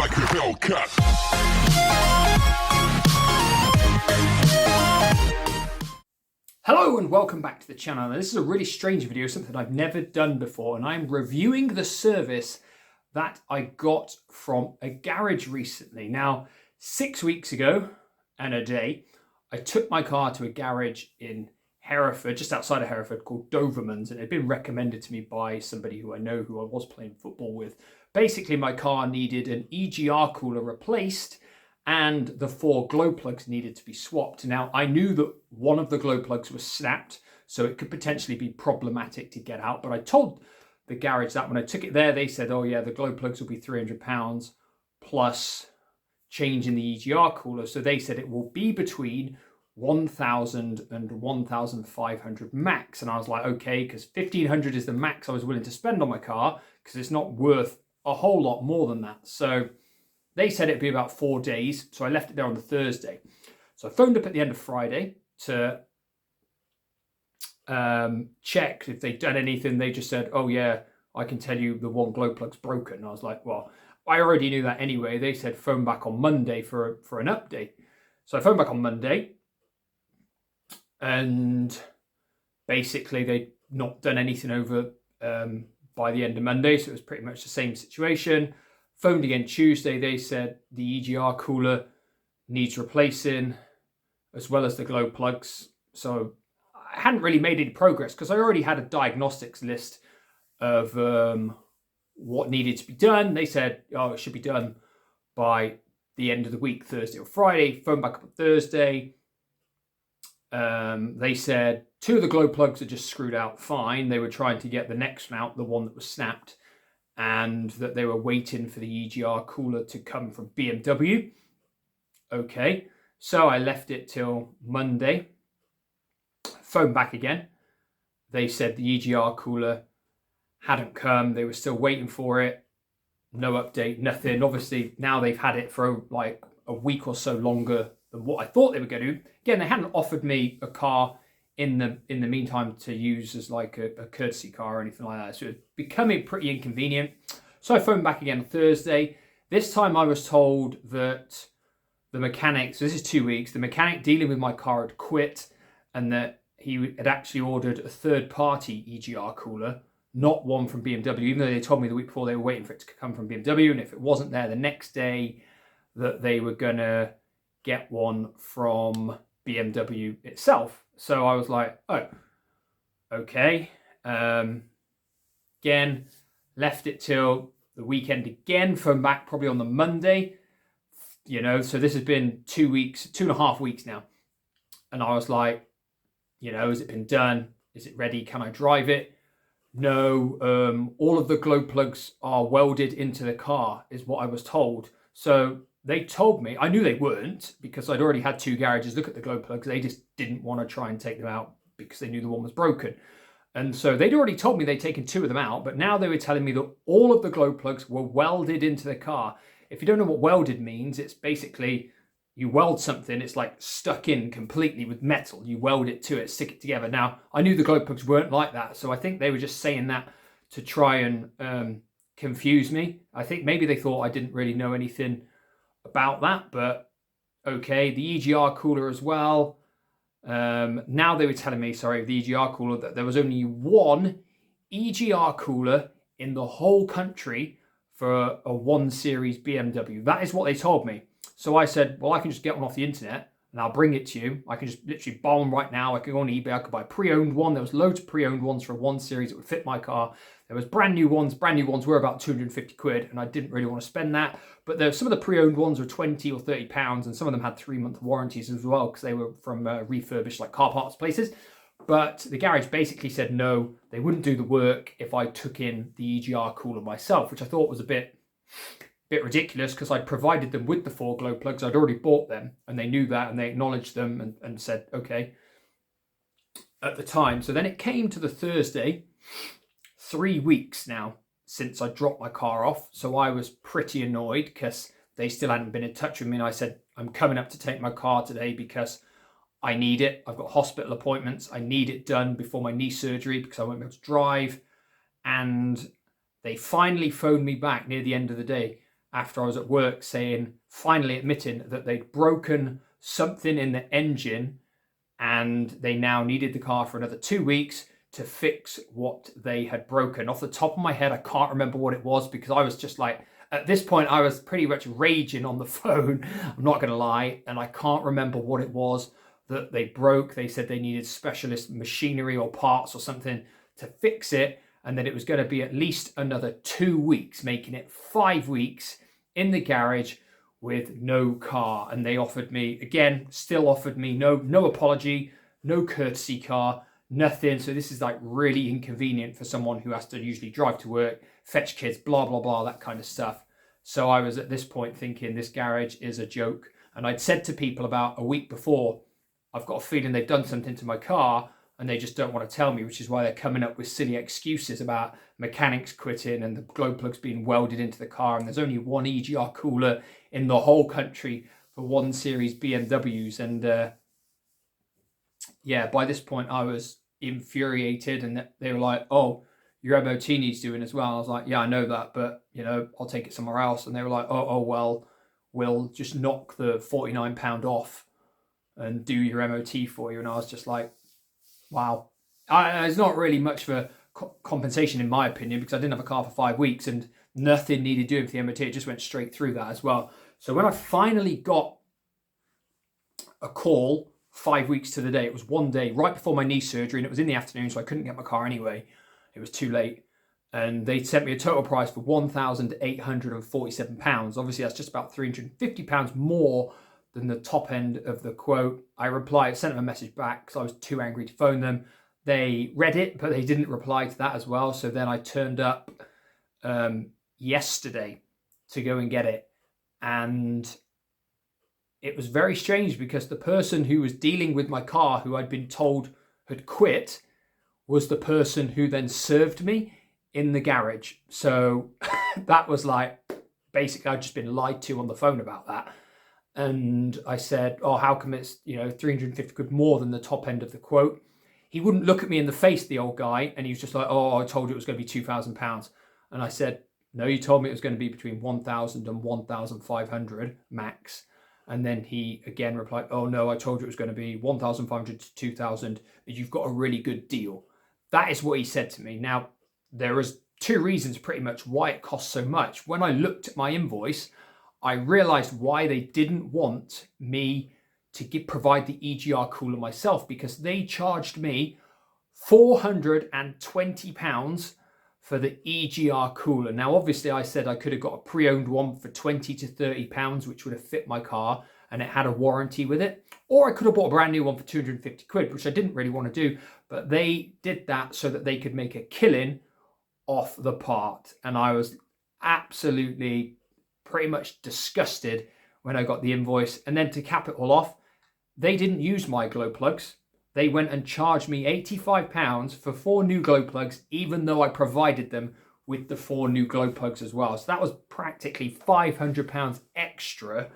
like a Hellcat. Hello and welcome back to the channel. Now, this is a really strange video, something I've never done before, and I'm reviewing the service that I got from a garage recently. Now, 6 weeks ago and a day, I took my car to a garage in Hereford, just outside of Hereford, called Dovermans, and it had been recommended to me by somebody who I know, who I was playing football with. Basically, my car needed an EGR cooler replaced and the 4 glow plugs needed to be swapped. Now, I knew that one of the glow plugs was snapped, so it could potentially be problematic to get out, but I told the garage that when I took it there, they said, oh yeah, the glow plugs will be £300 plus changing the EGR cooler. So they said it will be between 1,000 and 1,500 max. And I was like, okay, because 1,500 is the max I was willing to spend on my car, because it's not worth a whole lot more than that. So they said it'd be about 4 days. So I left it there on the Thursday. So I phoned up at the end of Friday to check if they'd done anything. They just said, oh yeah, I can tell you the one glow plug's broken. And I was like, well, I already knew that anyway. They said phone back on Monday for an update. So I phoned back on Monday, and basically they'd not done anything over by the end of Monday. So it was pretty much the same situation. Phoned again Tuesday. They said the EGR cooler needs replacing as well as the glow plugs. So I hadn't really made any progress because I already had a diagnostics list of what needed to be done. They said, oh, it should be done by the end of the week, Thursday or Friday. Phoned back up on Thursday. They said 2 of the glow plugs are just screwed out fine. They were trying to get the next one out, the one that was snapped, and that they were waiting for the EGR cooler to come from BMW. Okay, so I left it till Monday. Phoned back again. They said the EGR cooler hadn't come. They were still waiting for it. No update, nothing. Obviously, now they've had it for like a week or so longer than what I thought they were going to do. Again, they hadn't offered me a car in the meantime to use as like a courtesy car or anything like that. So it's becoming pretty inconvenient. So I phoned back again Thursday. This time I was told that the mechanic, so this is 2 weeks, the mechanic dealing with my car had quit, and that he had actually ordered a third-party EGR cooler, not one from BMW, even though they told me the week before they were waiting for it to come from BMW, and if it wasn't there the next day, that they were going to get one from BMW itself. So I was like, oh, okay. Again, left it till the weekend again, phoned back probably on the Monday, so this has been 2 weeks, 2.5 weeks now. And I was like, has it been done? Is it ready? Can I drive it? No, all of the glow plugs are welded into the car, is what I was told. So they told me, I knew they weren't, because I'd already had 2 garages look at the glow plugs. They just didn't want to try and take them out because they knew the one was broken. And so they'd already told me they'd taken 2 of them out, but now they were telling me that all of the glow plugs were welded into the car. If you don't know what welded means, it's basically you weld something, it's like stuck in completely with metal. You weld it to it, stick it together. Now, I knew the glow plugs weren't like that, so I think they were just saying that to try and confuse me. I think maybe they thought I didn't really know anything about that, but okay. The EGR cooler as well. Now they were telling me, sorry, the EGR cooler, that there was only one EGR cooler in the whole country for a 1 Series BMW. That is what they told me. So I said, well, I can just get one off the internet and I'll bring it to you. I can just literally buy one right now. I could go on eBay. I could buy a pre-owned one. There was loads of pre-owned ones for a 1 Series that would fit my car. There was brand new ones. Brand new ones were about 250 quid, and I didn't really want to spend that. But there, some of the pre-owned ones were 20 or 30 pounds, and some of them had 3-month warranties as well, because they were from refurbished like car parts places. But the garage basically said no, they wouldn't do the work if I took in the EGR cooler myself, which I thought was a bit ridiculous, because I'd provided them with the 4 glow plugs. I'd already bought them, and they knew that, and they acknowledged them and said okay at the time. So then it came to the Thursday, 3 weeks now since I dropped my car off. So I was pretty annoyed because they still hadn't been in touch with me. And I said, I'm coming up to take my car today because I need it. I've got hospital appointments. I need it done before my knee surgery because I won't be able to drive. And they finally phoned me back near the end of the day after I was at work saying, finally admitting that they'd broken something in the engine and they now needed the car for another 2 weeks to fix what they had broken. Off the top of my head, I can't remember what it was because I was just like, at this point, I was pretty much raging on the phone. I'm not going to lie. And I can't remember what it was that they broke. They said they needed specialist machinery or parts or something to fix it. And that it was going to be at least another 2 weeks, making it 5 weeks in the garage with no car. And they offered me, again, still offered me no apology, no courtesy car, nothing. So this is like really inconvenient for someone who has to usually drive to work, fetch kids, blah, blah, blah, that kind of stuff. So I was at this point thinking this garage is a joke. And I'd said to people about a week before, I've got a feeling they've done something to my car and they just don't want to tell me, which is why they're coming up with silly excuses about mechanics quitting and the glow plugs being welded into the car. And there's only one EGR cooler in the whole country for 1 Series BMWs. And yeah, by this point I was infuriated and they were like, oh, your MOT needs doing as well. I was like, yeah, I know that, but you know, I'll take it somewhere else. And they were like, oh well, we'll just knock the £49 off and do your MOT for you. And I was just like, wow. It's not really much for compensation in my opinion, because I didn't have a car for 5 weeks and nothing needed doing for the MOT. It just went straight through that as well. So when I finally got a call 5 weeks to the day, it was one day right before my knee surgery and it was in the afternoon, so I couldn't get my car anyway. It was too late. And they sent me a total price for £1,847. Obviously, that's just about £350 more than the top end of the quote. I sent them a message back because I was too angry to phone them. They read it, but they didn't reply to that as well. So then I turned up yesterday to go and get it. And it was very strange because the person who was dealing with my car, who I'd been told had quit, was the person who then served me in the garage. So that was like, basically I'd just been lied to on the phone about that. And I said, oh, how come it's, 350 quid more than the top end of the quote? He wouldn't look at me in the face, the old guy. And he was just like, oh, I told you it was going to be £2,000. And I said, no, you told me it was going to be between 1,000 and 1,500 max. And then he again replied, oh no, I told you it was going to be 1,500 to 2,000. You've got a really good deal. That is what he said to me. Now, there was 2 reasons pretty much why it cost so much. When I looked at my invoice, I realized why they didn't want me to provide the EGR cooler myself, because they charged me £420 for the EGR cooler. Now, obviously, I said I could have got a pre-owned one for £20 to £30, which would have fit my car, and it had a warranty with it. Or I could have bought a brand new one for 250 quid, which I didn't really want to do. But they did that so that they could make a killing off the part. And I was absolutely pretty much disgusted when I got the invoice. And then to cap it all off, they didn't use my glow plugs. They went and charged me £85 for 4 new glow plugs, even though I provided them with the 4 new glow plugs as well. So that was practically £500 extra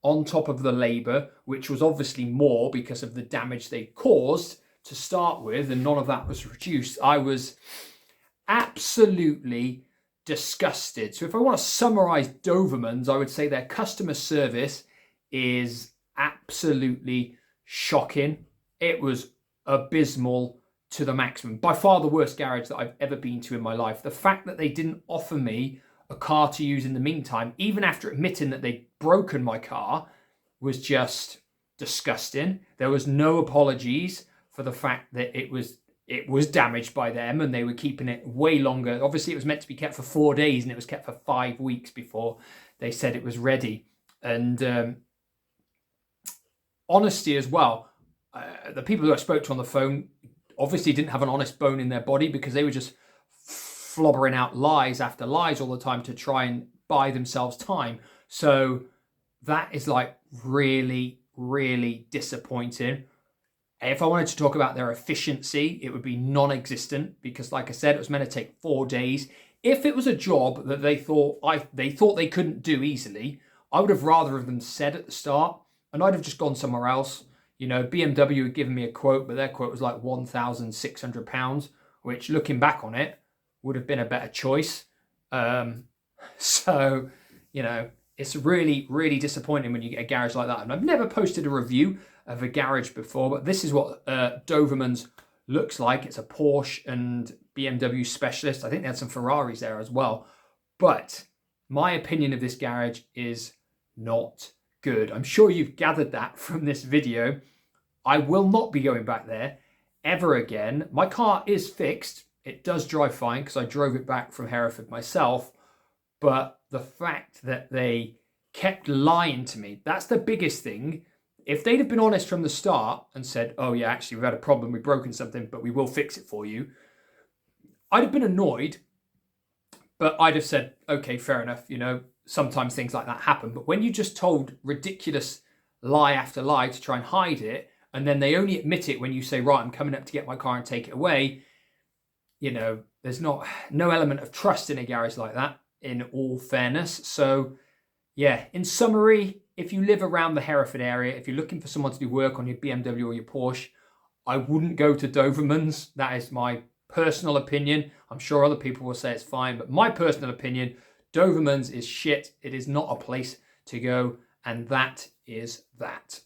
on top of the labour, which was obviously more because of the damage they caused to start with, and none of that was reduced. I was absolutely disgusted. So if I want to summarise Dovermans, I would say their customer service is absolutely shocking. It was abysmal to the maximum. By far the worst garage that I've ever been to in my life. The fact that they didn't offer me a car to use in the meantime, even after admitting that they'd broken my car, was just disgusting. There was no apologies for the fact that it was damaged by them and they were keeping it way longer. Obviously, it was meant to be kept for 4 days and it was kept for 5 weeks before they said it was ready. And honesty as well. The people who I spoke to on the phone obviously didn't have an honest bone in their body, because they were just flobbering out lies after lies all the time to try and buy themselves time. So that is like really, really disappointing. If I wanted to talk about their efficiency, it would be non-existent, because like I said, it was meant to take 4 days. If it was a job that they thought they couldn't do easily, I would have rather of them said at the start, and I'd have just gone somewhere else. BMW had given me a quote, but their quote was like £1,600, which, looking back on it, would have been a better choice. So you know, it's really, really disappointing when you get a garage like that. And I've never posted a review of a garage before, but this is what Dovermans looks like. It's a Porsche and BMW specialist. I think they had some Ferraris there as well. But my opinion of this garage is not good. I'm sure you've gathered that from this video. I will not be going back there ever again. My car is fixed. It does drive fine because I drove it back from Hereford myself. But the fact that they kept lying to me, that's the biggest thing. If they'd have been honest from the start and said, oh yeah, actually we've had a problem, we've broken something, but we will fix it for you, I'd have been annoyed, but I'd have said, okay, fair enough, you know, sometimes things like that happen. But when you just told ridiculous lie after lie to try and hide it, and then they only admit it when you say, right, I'm coming up to get my car and take it away, you know, there's no element of trust in a garage like that, in all fairness. So yeah, in summary, if you live around the Hereford area, if you're looking for someone to do work on your BMW or your Porsche, I wouldn't go to Dovermans. That is my personal opinion. I'm sure other people will say it's fine, but my personal opinion, Dovermans is shit. It is not a place to go, and that is that.